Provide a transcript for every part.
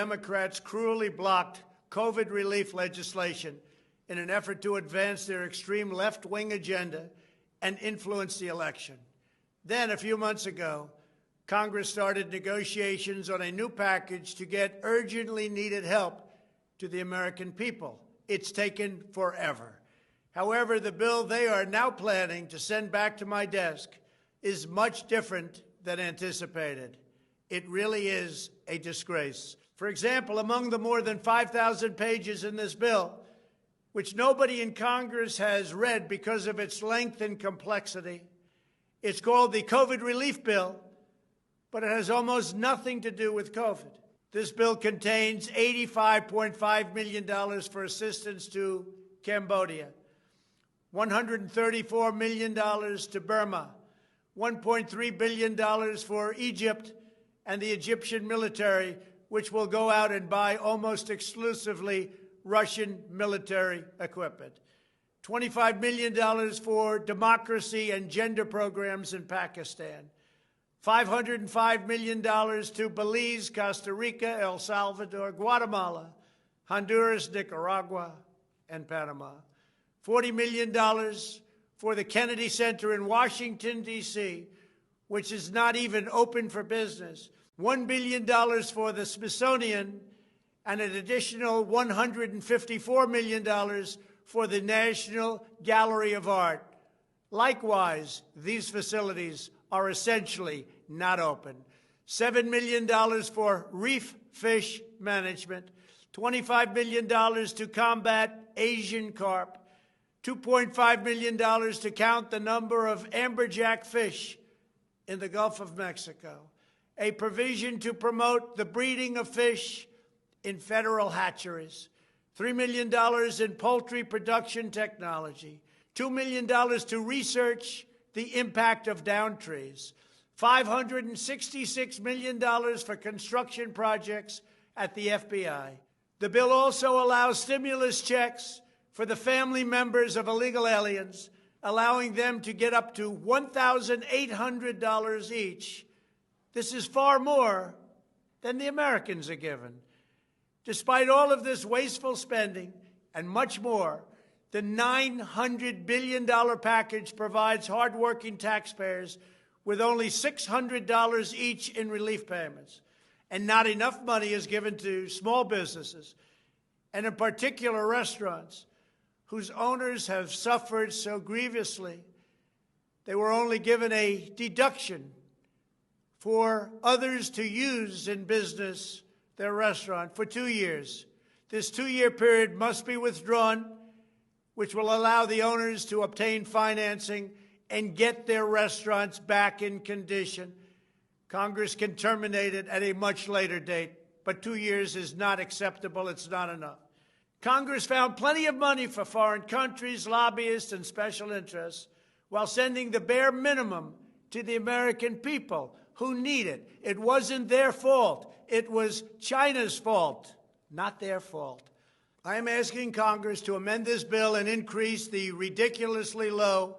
Democrats cruelly blocked COVID relief legislation in an effort to advance their extreme left-wing agenda and influence the election. Then, a few months ago, Congress started negotiations on a new package to get urgently needed help to the American people. It's taken forever. However, the bill they are now planning to send back to my desk is much different than anticipated. It really is a disgrace. For example, among the more than 5,000 pages in this bill, which nobody in Congress has read because of its length and complexity, it's called the COVID Relief Bill, but it has almost nothing to do with COVID. This bill contains $85.5 million for assistance to Cambodia, $134 million to Burma, $1.3 billion for Egypt and the Egyptian military, which will go out and buy almost exclusively Russian military equipment, $25 million for democracy and gender programs in Pakistan, $505 million to Belize, Costa Rica, El Salvador, Guatemala, Honduras, Nicaragua, and Panama, $40 million for the Kennedy Center in Washington, D.C., which is not even open for business, $1 billion for the Smithsonian, and an additional $154 million for the National Gallery of Art. Likewise, these facilities are essentially not open. $7 million for reef fish management, $25 million to combat Asian carp, $2.5 million to count the number of amberjack fish in the Gulf of Mexico, a provision to promote the breeding of fish in federal hatcheries, $3 million in poultry production technology, $2 million to research the impact of down trees, $566 million for construction projects at the FBI. The bill also allows stimulus checks for the family members of illegal aliens, allowing them to get up to $1,800 each. This is far more than the Americans are given. Despite all of this wasteful spending and much more, the $900 billion package provides hardworking taxpayers with only $600 each in relief payments, and not enough money is given to small businesses, and in particular restaurants, whose owners have suffered so grievously. They were only given a deduction for others to use in business their restaurant for 2 years. This 2-year period must be withdrawn, which will allow the owners to obtain financing and get their restaurants back in condition. Congress can terminate it at a much later date, but 2 years is not acceptable. It's not enough. Congress found plenty of money for foreign countries, lobbyists, and special interests, while sending the bare minimum to the American people who need it. It wasn't their fault. It was China's fault, not their fault. I am asking Congress to amend this bill and increase the ridiculously low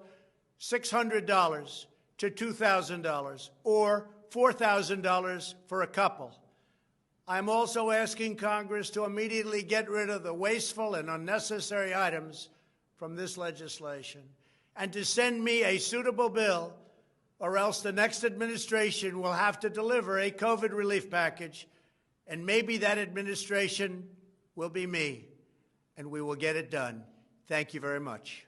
$600 to $2,000 or $4,000 for a couple. I'm also asking Congress to immediately get rid of the wasteful and unnecessary items from this legislation and to send me a suitable bill, or else the next administration will have to deliver a COVID relief package, and maybe that administration will be me, and we will get it done. Thank you very much.